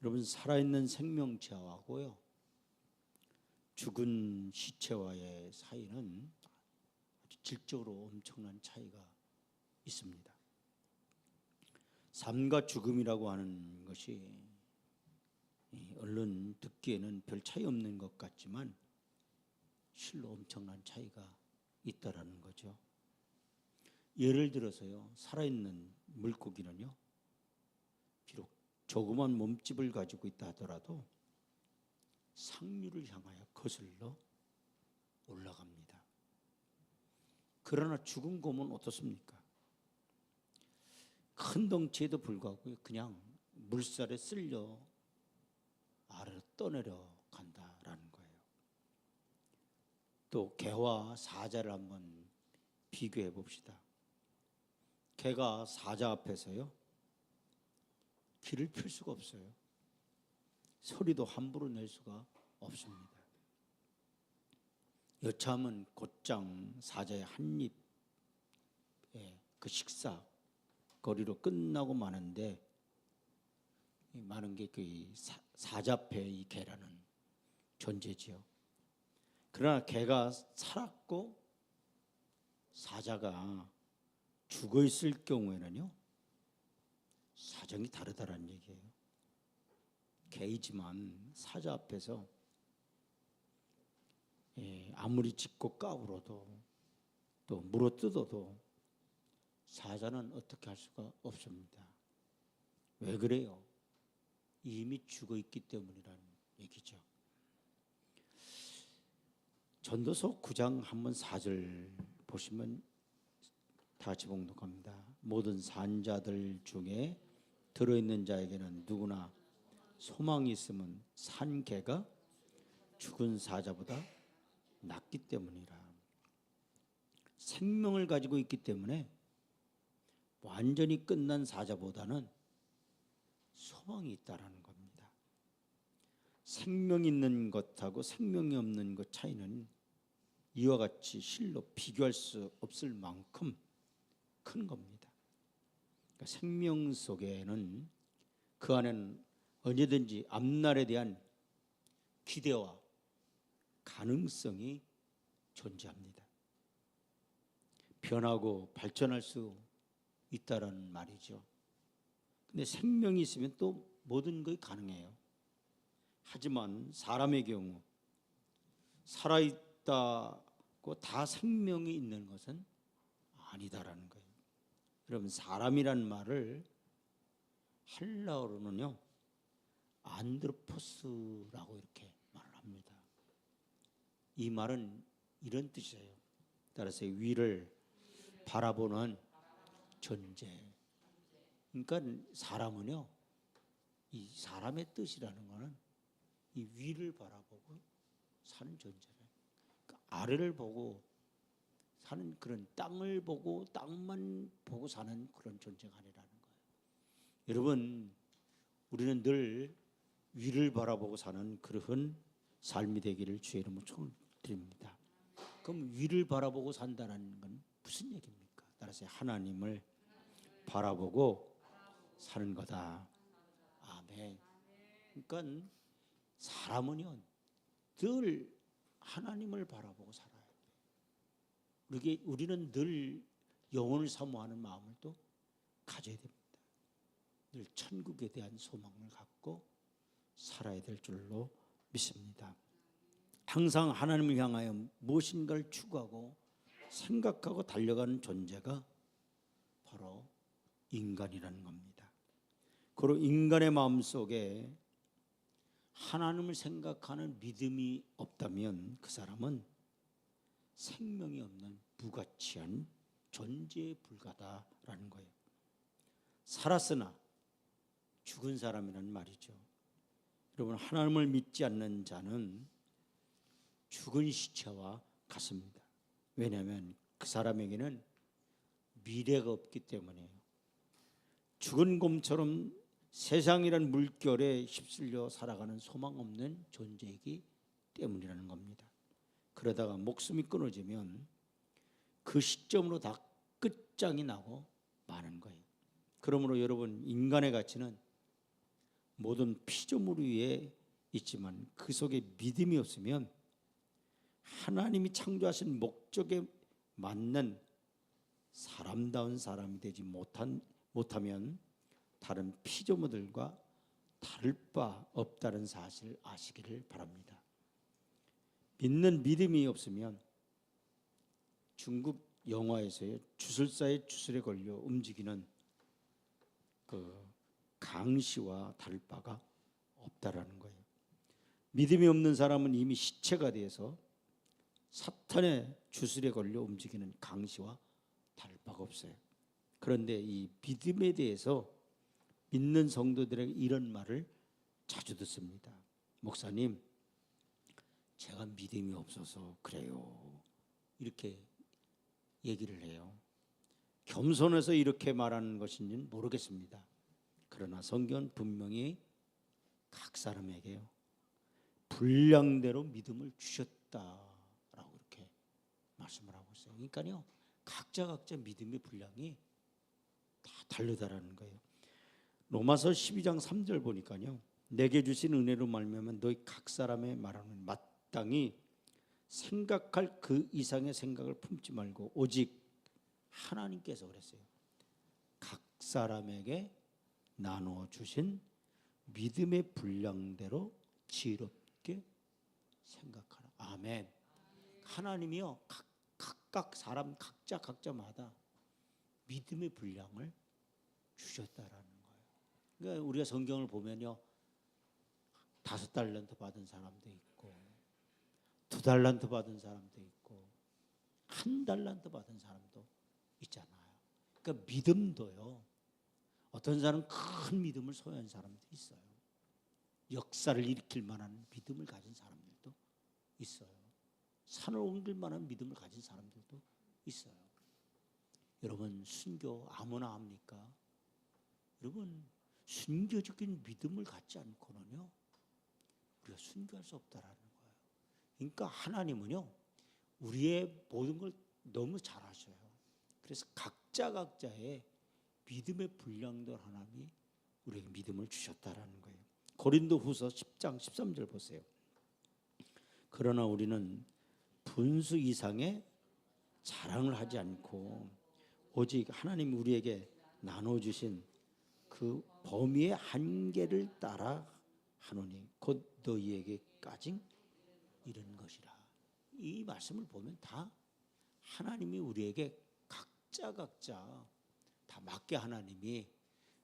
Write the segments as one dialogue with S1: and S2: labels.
S1: 여러분, 살아있는 생명체하고요, 죽은 시체와의 사이는 아주 질적으로 엄청난 차이가 있습니다. 삶과 죽음이라고 하는 것이 얼른 듣기에는 별 차이 없는 것 같지만 실로 엄청난 차이가 있다라는 거죠. 예를 들어서요, 살아있는 물고기는요, 비록 조그만 몸집을 가지고 있다 하더라도 상류를 향하여 거슬러 올라갑니다. 그러나 죽은 곰은 어떻습니까? 큰 덩치에도 불구하고 그냥 물살에 쓸려 아래로 떠내려 간다라는 거예요. 또 개와 사자를 한번 비교해 봅시다. 개가 사자 앞에서요, 길을 필 수가 없어요. 소리도 함부로 낼 수가 없습니다. 여차하면 곧장 사자의 한 입의 그 식사 거리로 끝나고 마는데, 많은 게 그 사자패의 이 개라는 존재지요. 그러나 개가 살았고 사자가 죽어 있을 경우에는요, 사정이 다르다라는 얘기예요. 개이지만 사자 앞에서 아무리 짖고 까불어도 또 물어뜯어도 사자는 어떻게 할 수가 없습니다. 왜 그래요? 이미 죽어 있기 때문이라는 얘기죠. 전도서 9장 한번 4절 보시면 다 같이 봉독합니다. 모든 산자들 중에 들어있는 자에게는 누구나 소망이 있으면 산 개가 죽은 사자보다 낫기 때문이라. 생명을 가지고 있기 때문에 완전히 끝난 사자보다는 소망이 있다라는 겁니다. 생명 있는 것하고 생명이 없는 것 차이는 이와 같이 실로 비교할 수 없을 만큼 큰 겁니다. 그러니까 생명 속에는, 그 안에는 언제든지 앞날에 대한 기대와 가능성이 존재합니다. 변하고 발전할 수 있다라는 말이죠. 근데 생명이 있으면 또 모든 것이 가능해요. 하지만 사람의 경우 살아있다고 다 생명이 있는 것은 아니다라는 거예요. 여러분, 사람이란 말을 헬라어로는요, 안드로포스라고 이렇게 말을 합니다. 이 말은 이런 뜻이에요. 따라서 위를 바라보는 존재. 그러니까 사람은요, 이 사람의 뜻이라는 거는 이 위를 바라보고 사는 존재래요. 그러니까 아래를 보고 사는, 그런 땅을 보고 땅만 보고 사는 그런 존재가 아니라는 거예요. 여러분, 우리는 늘 위를 바라보고 사는 그러한 삶이 되기를 주의 이름으로 축원드립니다. 그럼 위를 바라보고 산다는 건 무슨 얘기입니까? 따라서 하나님을 바라보고 사는 거다. 아멘. 그러니까 사람은요, 늘 하나님을 바라보고 살아야 돼요. 우리는 늘 영혼을 사모하는 마음을 또 가져야 됩니다. 늘 천국에 대한 소망을 갖고 살아야 될 줄로 믿습니다. 항상 하나님을 향하여 무엇인가를 추구하고 생각하고 달려가는 존재가 바로 인간이라는 겁니다. 그리고 인간의 마음속에 하나님을 생각하는 믿음이 없다면 그 사람은 생명이 없는 무가치한 존재에 불과하다라는 거예요. 살았으나 죽은 사람이라는 말이죠. 여러분, 하나님을 믿지 않는 자는 죽은 시체와 같습니다. 왜냐하면 그 사람에게는 미래가 없기 때문이에요. 죽은 곰처럼 세상이란 물결에 휩쓸려 살아가는 소망 없는 존재이기 때문이라는 겁니다. 그러다가 목숨이 끊어지면 그 시점으로 다 끝장이 나고 마는 거예요. 그러므로 여러분, 인간의 가치는 모든 피조물 위에 있지만 그 속에 믿음이 없으면 하나님이 창조하신 목적에 맞는 사람다운 사람이 되지 못하면 다른 피조물들과 다를 바 없다는 사실을 아시기를 바랍니다. 믿는 믿음이 없으면 중국 영화에서의 주술사의 주술에 걸려 움직이는 그 강시와 다를 바가 없다라는 거예요. 믿음이 없는 사람은 이미 시체가 되어서 사탄의 주술에 걸려 움직이는 강시와 다를 바가 없어요. 그런데 이 믿음에 대해서 믿는 성도들에게 이런 말을 자주 듣습니다. 목사님, 제가 믿음이 없어서 그래요. 이렇게 얘기를 해요. 겸손해서 이렇게 말하는 것인지는 모르겠습니다. 그러나 성경은 분명히 각 사람에게요, 분량대로 믿음을 주셨다라고 이렇게 말씀을 하고 있어요. 그러니까요, 각자 믿음의 분량이 다 다르다라는 거예요. 로마서 12장 3절 보니까요, 내게 주신 은혜로 말미암아 너희 각 사람의 말하는 마땅히 생각할 그 이상의 생각을 품지 말고 오직 하나님께서 그랬어요. 각 사람에게 나누어 주신 믿음의 분량대로 지혜롭게 생각하라. 아멘. 하나님이요, 각각 사람 각자마다 믿음의 분량을 주셨다라는 거예요. 그러니까 우리가 성경을 보면요, 5달란트 받은 사람도 있고 2달란트 받은 사람도 있고 1달란트 받은 사람도 있잖아요. 그러니까 믿음도요, 어떤 사람은 큰 믿음을 소유한 사람도 있어요. 역사를 일으킬 만한 믿음을 가진 사람들도 있어요. 산을 옮길 만한 믿음을 가진 사람들도 있어요. 여러분, 순교 아무나 합니까? 여러분, 순교적인 믿음을 갖지 않고는요, 우리가 순교할 수 없다라는 거예요. 그러니까 하나님은요, 우리의 모든 걸 너무 잘 아셔요. 그래서 각자의 믿음의 분량대로 하나님이 우리에게 믿음을 주셨다라는 거예요. 고린도후서 10장 13절 보세요. 그러나 우리는 분수 이상의 자랑을 하지 않고 오직 하나님 우리에게 나눠주신 그 범위의 한계를 따라 하노니 곧 너희에게까지 이른 것이라. 이 말씀을 보면 다 하나님이 우리에게 각자 다 맞게 하나님이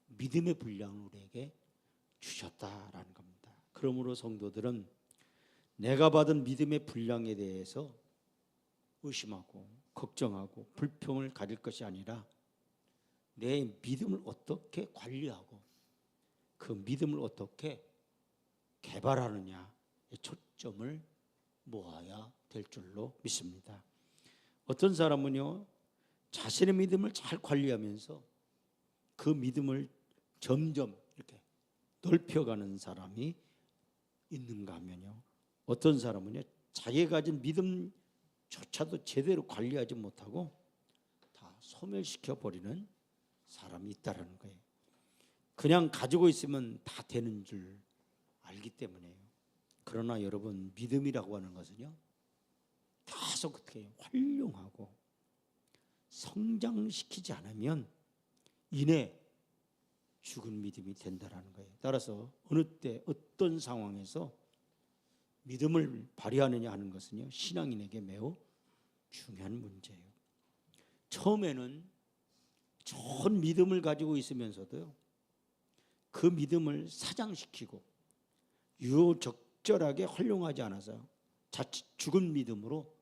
S1: 믿음의 분량을 우리에게 주셨다라는 겁니다. 그러므로 성도들은 내가 받은 믿음의 분량에 대해서 의심하고 걱정하고 불평을 가질 것이 아니라 내 믿음을 어떻게 관리하고 그 믿음을 어떻게 개발하느냐에 초점을 모아야 될 줄로 믿습니다. 어떤 사람은요, 자신의 믿음을 잘 관리하면서 그 믿음을 점점 이렇게 넓혀가는 사람이 있는가 하면요, 어떤 사람은요, 자기가 가진 믿음조차도 제대로 관리하지 못하고 다 소멸시켜 버리는 사람이 있다라는 거예요. 그냥 가지고 있으면 다 되는 줄 알기 때문에요. 그러나 여러분, 믿음이라고 하는 것은요, 계속 어떻게 활용하고 성장시키지 않으면 이내 죽은 믿음이 된다라는 거예요. 따라서 어느 때 어떤 상황에서 믿음을 발휘하느냐 하는 것은요, 신앙인에게 매우 중요한 문제예요. 처음에는 좋은 믿음을 가지고 있으면서도요, 그 믿음을 사장시키고 유효적절하게 활용하지 않아서 자칫 죽은 믿음으로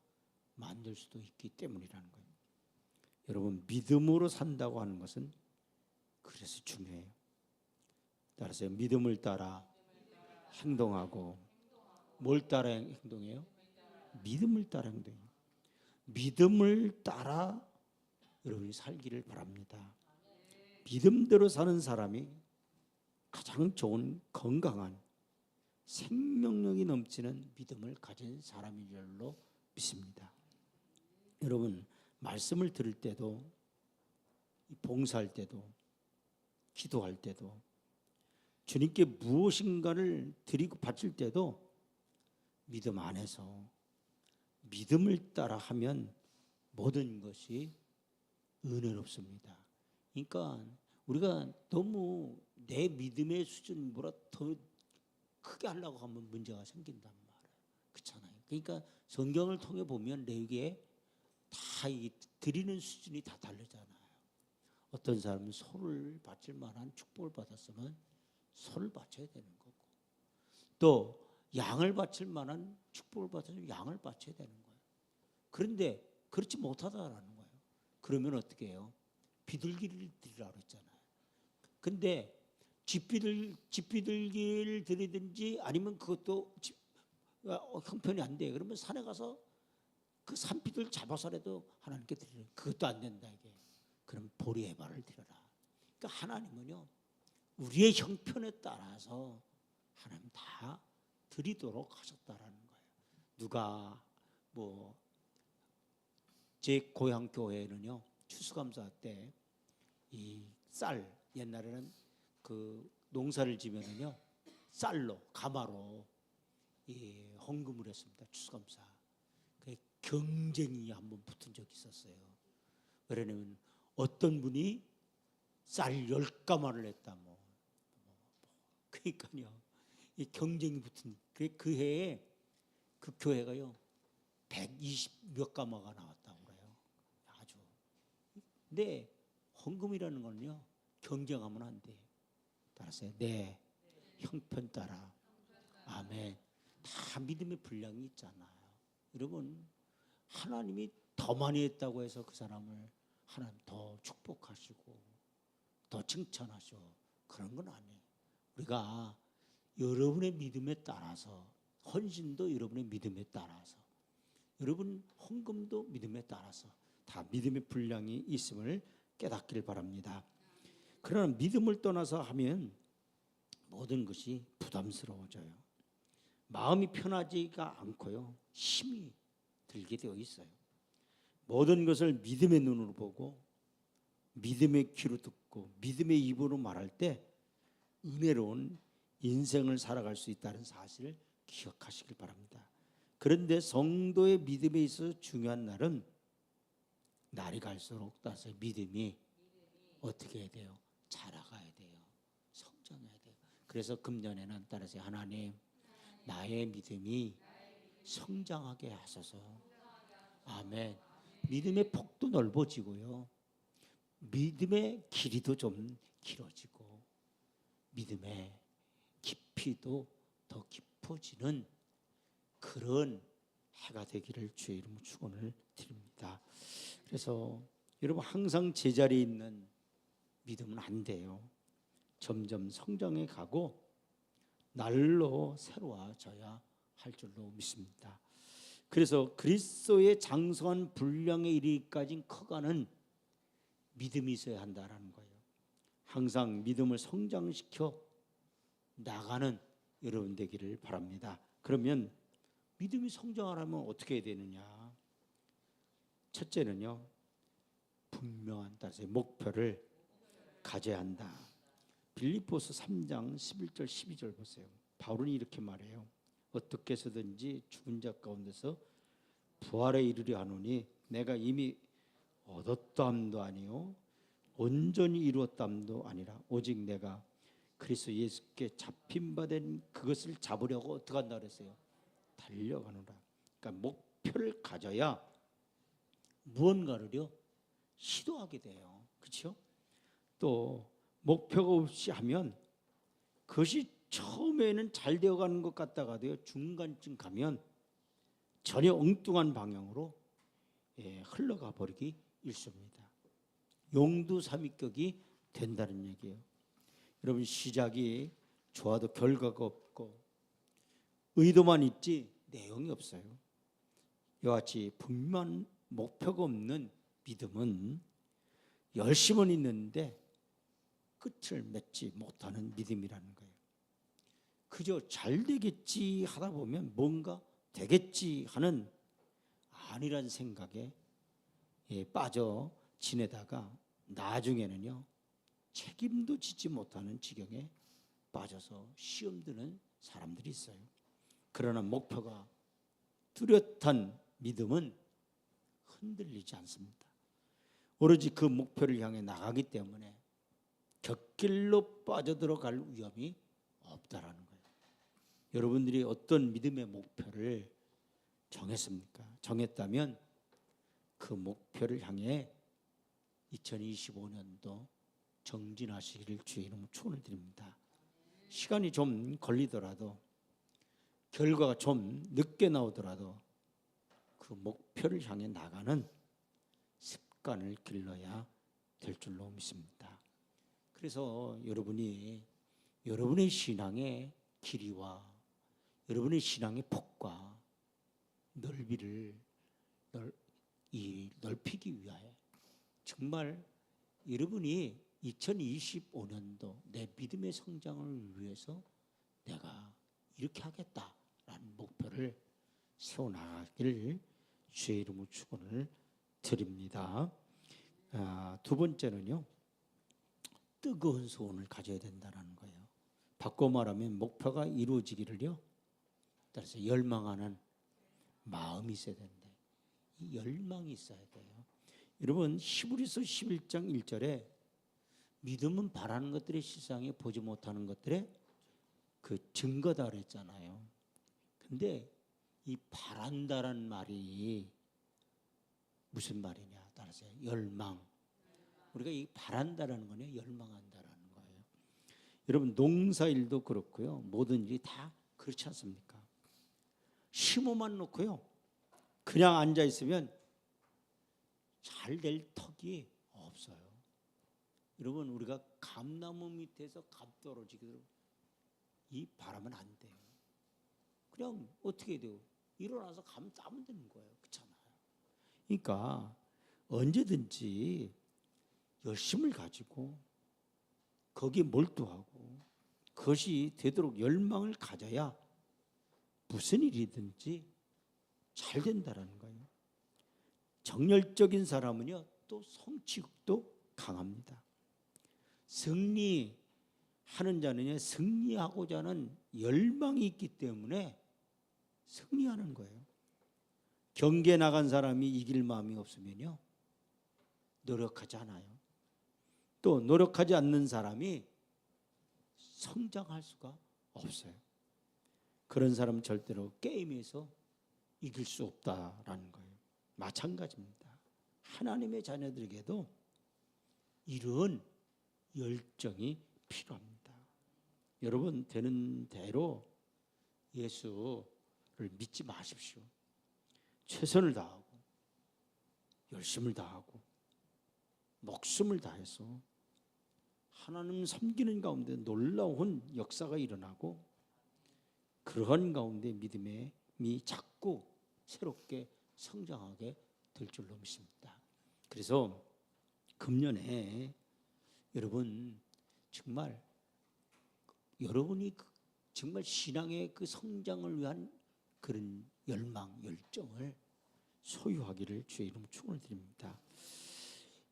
S1: 만들 수도 있기 때문이라는 거예요. 여러분, 믿음으로 산다고 하는 것은 그래서 중요해요. 따라서 믿음을 따라 행동하고, 뭘 따라 행동해요? 믿음을 따라 행동해요. 믿음을 따라 여러분이 살기를 바랍니다. 믿음대로 사는 사람이 가장 좋은 건강한 생명력이 넘치는 믿음을 가진 사람인 줄로 믿습니다. 여러분, 말씀을 들을 때도, 봉사할 때도, 기도할 때도 주님께 무엇인가를 드리고 바칠 때도 믿음 안에서 믿음을 따라 하면 모든 것이 은혜롭습니다. 그러니까 우리가 너무 내 믿음의 수준보다 더 크게 하려고 하면 문제가 생긴단 말이에요. 그렇잖아요. 그러니까 성경을 통해 보면 레위기에 다 드리는 수준이 다 다르잖아요. 어떤 사람은 소를 바칠 만한 축복을 받았으면 소를 바쳐야 되는 거고, 또 양을 바칠 만한 축복을 받았으면 양을 바쳐야 되는 거예요. 그런데 그렇지 못하다라는 거예요. 그러면 어떻게 해요? 비둘기를 드리라고 했잖아요. 근데 집비둘기를 드리든지 아니면 그것도 형편이 안 돼. 그러면 산에 가서 그 산비둘 잡아서라도 하나님께 드리는, 그것도 안 된다 이게. 그럼 보리에바를 드려라. 그러니까 하나님은요, 우리의 형편에 따라서 하나님 다 드리도록 하셨다라는 거예요. 누가 제 고향 교회는요, 추수감사 때 이 쌀, 옛날에는 그 농사를 지면은요 쌀로 가마로 헌금을 했습니다. 추수감사. 그 경쟁이 한번 붙은 적이 있었어요. 왜냐면 어떤 분이 쌀 10가마를 했다 그러니까요, 이 경쟁이 붙은 그 해에 그 교회가요 120몇 가마가 나왔다고 그래요. 아주. 근데 헌금이라는 건요 경쟁하면 안 돼. 따라서 내 형편 따라. 아멘. 다 믿음의 분량이 있잖아요. 여러분, 하나님이 더 많이 했다고 해서 그 사람을 하나님 더 축복하시고 더 칭찬하시고 그런 건 아니에요. 우리가 여러분의 믿음에 따라서, 헌신도 여러분의 믿음에 따라서, 여러분 헌금도 믿음에 따라서 다 믿음의 분량이 있음을 깨닫길 바랍니다. 그러나 믿음을 떠나서 하면 모든 것이 부담스러워져요. 마음이 편하지가 않고요, 힘이 들게 되어 있어요. 모든 것을 믿음의 눈으로 보고 믿음의 귀로 듣고 믿음의 입으로 말할 때 은혜로운 인생을 살아갈 수 있다는 사실을 기억하시길 바랍니다. 그런데 성도의 믿음에 있어서 중요한 날은 날이 갈수록 따라서 믿음이 어떻게 해야 돼요? 자라가야 돼요. 성장해야 돼요. 그래서 금년에는 따라서 하나님, 나의 믿음이 성장하게 하소서. 아멘. 믿음의 폭도 넓어지고요, 믿음의 길이도 좀 길어지고 믿음의 깊이도 더 깊어지는 그런 해가 되기를 주의 이름으로 축원을 드립니다. 그래서 여러분, 항상 제자리에 있는 믿음은 안 돼요. 점점 성장해 가고 날로 새로워져야 할 줄로 믿습니다. 그래서 그리스도의 장성한 분량에 이르기까지 커가는 믿음이 있어야 한다는 거예요. 항상 믿음을 성장시켜 나가는 여러분 되기를 바랍니다. 그러면 믿음이 성장하려면 어떻게 해야 되느냐? 첫째는요, 분명한 따라서 목표를 가져야 한다. 빌립보서 3장 11절 12절 보세요. 바울은 이렇게 말해요. 어떻게 해서든지 죽은 자 가운데서 부활에 이르려 하노니 내가 이미 얻었다함도 아니요 온전히 이루었다함도 아니라 오직 내가 그리스도 예수께 잡힌 바 된 그것을 잡으려고 어떻게 한다 그랬어요? 달려가노라. 그러니까 목표를 가져야 무언가를요 시도하게 돼요. 그렇죠? 또 목표가 없이 하면 그것이 처음에는 잘 되어가는 것 같다가도요 중간쯤 가면 전혀 엉뚱한 방향으로 흘러가 버리기 일쑤입니다. 용두사미격이 된다는 얘기예요. 여러분, 시작이 좋아도 결과가 없고 의도만 있지 내용이 없어요. 이와 같이 분명한 목표가 없는 믿음은 열심은 있는데 끝을 맺지 못하는 믿음이라는 거예요. 그저 잘 되겠지 하다 보면 뭔가 되겠지 하는 아니란 생각에 빠져 지내다가 나중에는요 책임도 지지 못하는 지경에 빠져서 시험 드는 사람들이 있어요. 그러나 목표가 뚜렷한 믿음은 흔들리지 않습니다. 오로지 그 목표를 향해 나가기 때문에 곁길로 빠져들어갈 위험이 없다라는 거예요. 여러분들이 어떤 믿음의 목표를 정했습니까? 정했다면 그 목표를 향해 2025년도 정진하시기를 주의 이름으로 축원을 드립니다. 시간이 좀 걸리더라도 결과가 좀 늦게 나오더라도 그 목표를 향해 나가는 습관을 길러야 될 줄로 믿습니다. 그래서 여러분의 신앙의 길이와 여러분의 신앙의 폭과 넓이를 넓히기 위하여 정말 여러분이 2025년도 내 믿음의 성장을 위해서 내가 이렇게 하겠다라는 목표를 세워나가기를 주의 이름으로 축원을 드립니다. 두 번째는요, 뜨거운 소원을 가져야 된다는 거예요. 바꿔 말하면 목표가 이루어지기를요, 따라서 열망하는 마음이 있어야 된다. 이 열망이 있어야 돼요. 여러분 히브리서 11장 1절에 믿음은 바라는 것들의 실상에 보지 못하는 것들의 그 증거다 그랬잖아요. 근데 이 바란다라는 말이 무슨 말이냐? 따라서 열망. 우리가 이 바란다라는 거는 열망한다라는 거예요. 여러분 농사일도 그렇고요. 모든 일이 다 그렇지 않습니까? 심어만 놓고요. 그냥 앉아 있으면 잘 될 턱이 없어요. 여러분 우리가 감나무 밑에서 감 떨어지기로 이 바라면 안 돼요. 그냥 어떻게 돼요? 일어나서 감 따면 되는 거예요. 그렇잖아요. 그러니까 언제든지 열심을 가지고 거기에 몰두하고 그것이 되도록 열망을 가져야 무슨 일이든지 잘 된다라는 거예요. 정열적인 사람은요 또 성취욕도 강합니다. 승리하는 자는요 승리하고자 하는 열망이 있기 때문에 승리하는 거예요. 경기에 나간 사람이 이길 마음이 없으면요 노력하지 않아요. 또 노력하지 않는 사람이 성장할 수가 없어요. 그런 사람은 절대로 게임에서 이길 수 없다라는 거예요. 마찬가지입니다. 하나님의 자녀들에게도 이런 열정이 필요합니다. 여러분 되는 대로 예수를 믿지 마십시오. 최선을 다하고 열심을 다하고 목숨을 다해서 하나님 섬기는 가운데 놀라운 역사가 일어나고 그러한 가운데 믿음이 자꾸 새롭게 성장하게 될 줄로 믿습니다. 그래서 금년에 여러분 정말 여러분이 정말 신앙의 그 성장을 위한 그런 열망, 열정을 소유하기를 주의 이름으로 축원을 드립니다.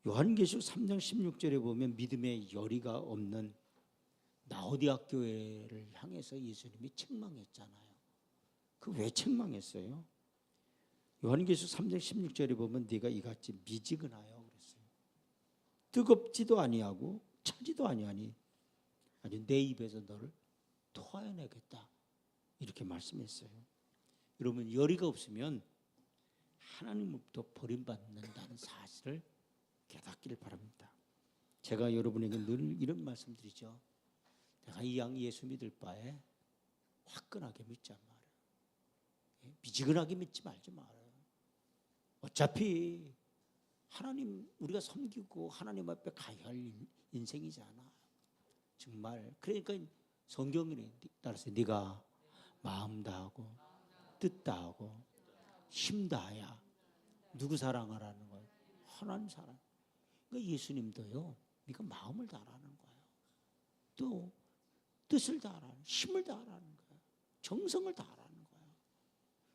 S1: 요한계시록 3장 16절에 보면 믿음의 열의가 없는 라오디아 교회를 향해서 예수님이 책망했잖아요. 그 왜 책망했어요? 요한계시록 3장 16절에 보면 네가 이같이 미지근하여 그랬어요. 뜨겁지도 아니하고 차지도 아니하니 아주 내 입에서 너를 토하여내겠다 이렇게 말씀했어요. 여러분 열의가 없으면 하나님으로부터 버림받는다는 사실을 깨닫기를 바랍니다. 제가 여러분에게 늘 이런 말씀드리죠. 내가 이 양 예수 믿을 바에 화끈하게 믿지 말아요. 미지근하게 믿지 말지 말아요. 어차피 하나님 우리가 섬기고 하나님 앞에 가야 할 인생이잖아. 정말 그러니까 성경에 따라서 네가 마음 다하고 뜻 다하고 힘 다하야 누구 사랑하라는 거예요? 하나님 사랑. 그러니까 예수님도요. 네가 마음을 다하라는 거예요. 또 뜻을 다하라는, 힘을 다하라는 거예요. 정성을 다하라는 거예요.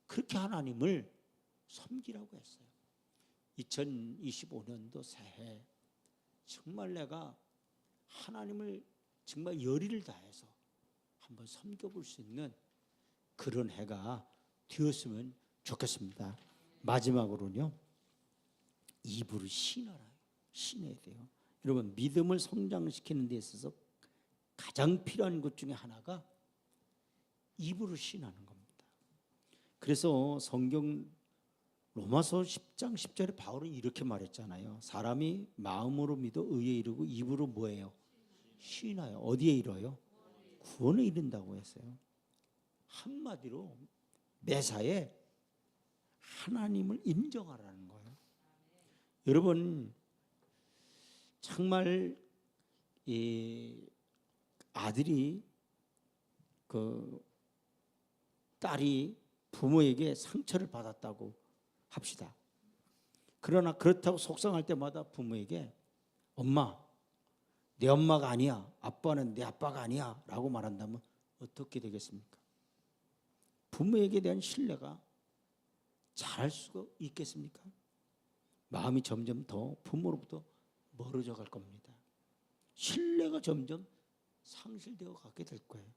S1: 그렇게 하나님을 섬기라고 했어요. 2025년도 새해 정말 내가 하나님을 정말 열의를 다해서 한번 섬겨볼 수 있는 그런 해가 되었으면 좋겠습니다. 마지막으로는요, 입으로 신해야 돼요. 여러분, 믿음을 성장시키는 데 있어서 가장 필요한 것 중에 하나가 입으로 신하는 겁니다. 그래서 성경 로마서 10장 10절에 바울은 이렇게 말했잖아요. 사람이 마음으로 믿어 의에 이르고 입으로 뭐예요? 신하여. 어디에 이뤄요? 구원에 이른다고 했어요. 한마디로 매사에 하나님을 인정하라는 거예요. 여러분, 정말 이 아들이 그 딸이 부모에게 상처를 받았다고 합시다. 그러나 그렇다고 속상할 때마다 부모에게 엄마, 내 엄마가 아니야, 아빠는 내 아빠가 아니야 라고 말한다면 어떻게 되겠습니까? 부모에게 대한 신뢰가 잘할 수가 있겠습니까? 마음이 점점 더 부모로부터 멀어져 갈 겁니다. 신뢰가 점점 상실되어 가게 될 거예요.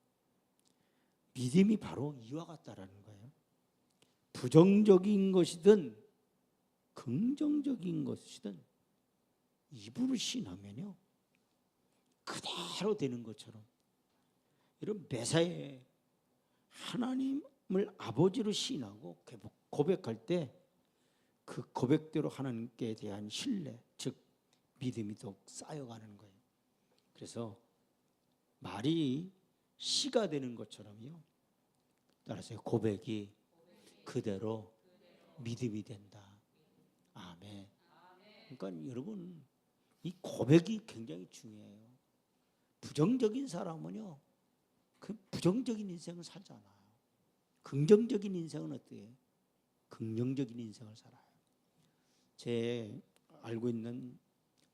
S1: 믿음이 바로 이와 같다라는 거예요. 부정적인 것이든 긍정적인 것이든 입으로 신하면요, 그대로 되는 것처럼. 여러분, 매사에 하나님을 아버지로 신하고 고백할 때 그 고백대로 하나님께 대한 신뢰, 즉 믿음이 더욱 쌓여가는 거예요. 그래서 말이 씨가 되는 것처럼요, 따라서 고백이 그대로 믿음이 된다. 아멘. 그러니까 여러분, 이 고백이 굉장히 중요해요. 부정적인 사람은요, 그 부정적인 인생을 살잖아요. 긍정적인 인생은 어때요? 긍정적인 인생을 살아요. 제 알고 있는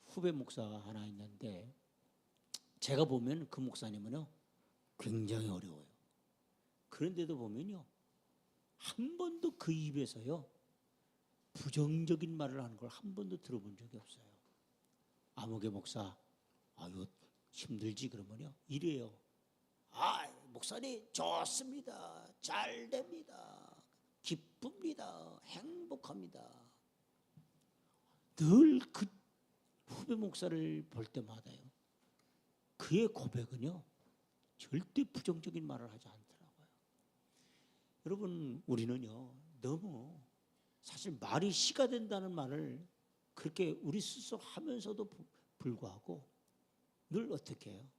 S1: 후배 목사가 하나 있는데, 제가 보면 그 목사님은요 굉장히 어려워요. 그런데도 보면요, 한 번도 그 입에서요 부정적인 말을 하는 걸 한 번도 들어본 적이 없어요. 아무개 목사, 아유 힘들지 그러면요 이래요. 아, 목사님 좋습니다. 잘 됩니다. 기쁩니다. 행복합니다. 늘 그 후배 목사를 볼 때마다요, 그의 고백은요 절대 부정적인 말을 하지 않더라고요. 여러분, 우리는요 너무 사실 말이 씨가 된다는 말을 그렇게 우리 스스로 하면서도 불구하고 늘 어떻게 해요?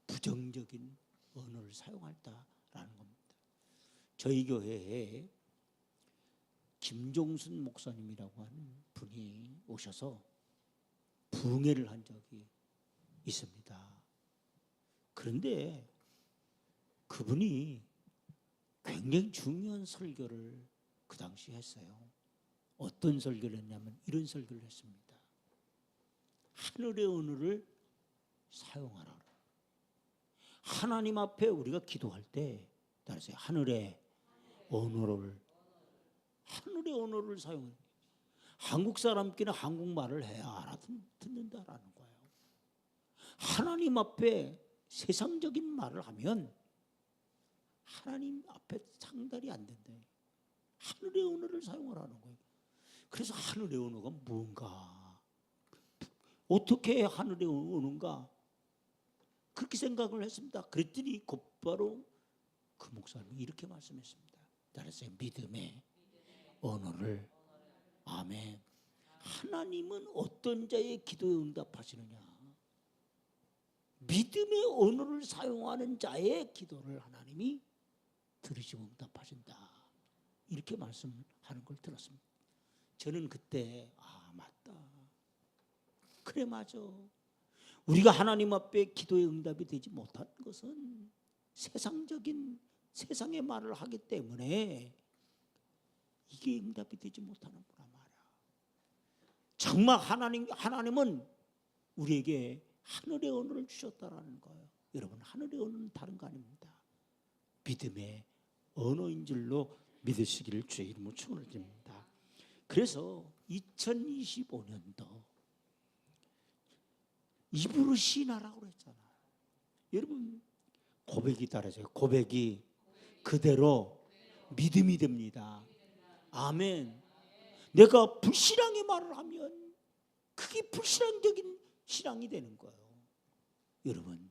S1: 부정적인 언어를 사용했다라는 겁니다. 저희 교회에 김종순 목사님이라고 하는 분이 오셔서 부흥회를 한 적이 있습니다. 그런데 그분이 굉장히 중요한 설교를 그 당시 했어요. 어떤 설교를 했냐면 이런 설교를 했습니다. 하늘의 언어를 사용하라. 하나님 앞에 우리가 기도할 때 따라서 하늘의 언어를 사용해요. 한국 사람끼리는 한국말을 해야 알아듣는다라는 거예요. 하나님 앞에 세상적인 말을 하면 하나님 앞에 상달이 안 된다. 하늘의 언어를 사용하라는 거예요. 그래서 하늘의 언어가 뭔가, 어떻게 하늘의 언어인가 그렇게 생각을 했습니다. 그랬더니 곧바로 그 목사님이 이렇게 말씀했습니다. 따라서 믿음의 언어를. 아멘. 하나님은 어떤 자의 기도에 응답하시느냐? 믿음의 언어를 사용하는 자의 기도를 하나님이 들으시고 응답하신다. 이렇게 말씀하는 걸 들었습니다. 저는 그때 맞다. 그래, 맞아. 우리가 하나님 앞에 기도의 응답이 되지 못하는 것은 세상의 말을 하기 때문에 이게 응답이 되지 못하는구나 말이야. 정말 하나님은 우리에게 하늘의 언어를 주셨다라는 거예요. 여러분, 하늘의 언어는 다른 거 아닙니다. 믿음의 언어인 줄로 믿으시기를 주의 이름으로 축원드립니다. 그래서 2025년도 입으로 신하라고 그랬잖아요. 여러분, 고백이 따라져요. 고백이 그대로 믿음이 됩니다. 아멘. 내가 불신앙의 말을 하면 그게 불신앙적인 신앙이 되는 거예요. 여러분,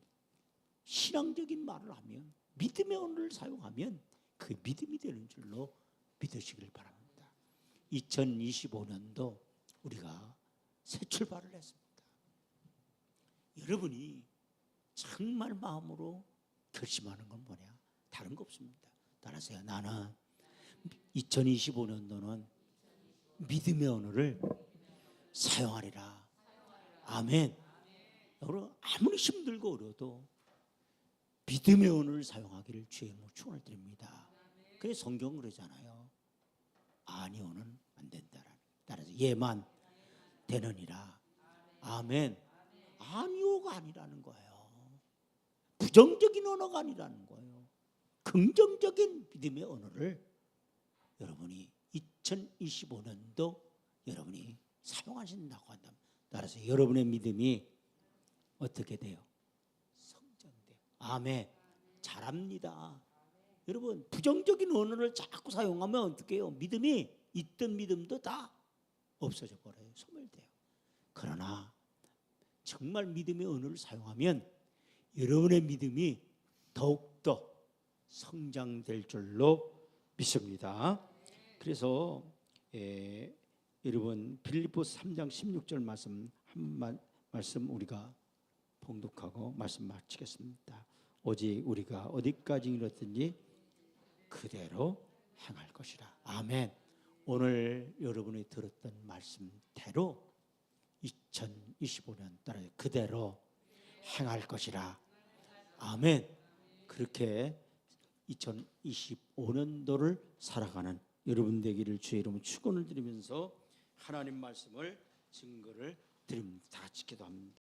S1: 신앙적인 말을 하면, 믿음의 언어를 사용하면 그 믿음이 되는 줄로 믿으시길 바랍니다. 2025년도 우리가 새 출발을 했습니다. 여러분이 정말 마음으로 결심하는 건 뭐냐? 다른 거 없습니다. 따라서요. 나는 2025년도는 믿음의 언어를 사용하리라. 아멘. 여러분, 아무리 힘들고 어려도 믿음의 언어를 사용하기를 주의 이름으로 축원을 드립니다. 그래서 성경은 그러잖아요. 아니오는 안 된다라는. 따라서 예만 되느니라. 아멘. 아니오가 아니라는 거예요. 부정적인 언어가 아니라는 거예요. 긍정적인 믿음의 언어를 여러분이 2025년도 여러분이 사용하신다고 한다면, 따라서 여러분의 믿음이 어떻게 돼요? 성장돼요. 아멘. 잘합니다. 여러분, 부정적인 언어를 자꾸 사용하면 어떻게 해요? 믿음이 있던 믿음도 다 없어져 버려요. 소멸돼요. 그러나 정말 믿음의 언어를 사용하면 여러분의 믿음이 더욱더 성장될 줄로 믿습니다. 그래서 여러분 빌립보서 3장 16절 말씀 한 말씀 우리가 봉독하고 말씀 마치겠습니다. 오직 우리가 어디까지 이르렀든지 그대로 행할 것이라. 아멘. 오늘 여러분이 들었던 말씀대로 2025년 따라 그대로 행할 것이라. 아멘. 그렇게 2025년도를 살아가는 여러분 되기를 주의 이름으로 축원을 드리면서 하나님 말씀을 증거를 드립니다. 다 같이 기도합니다.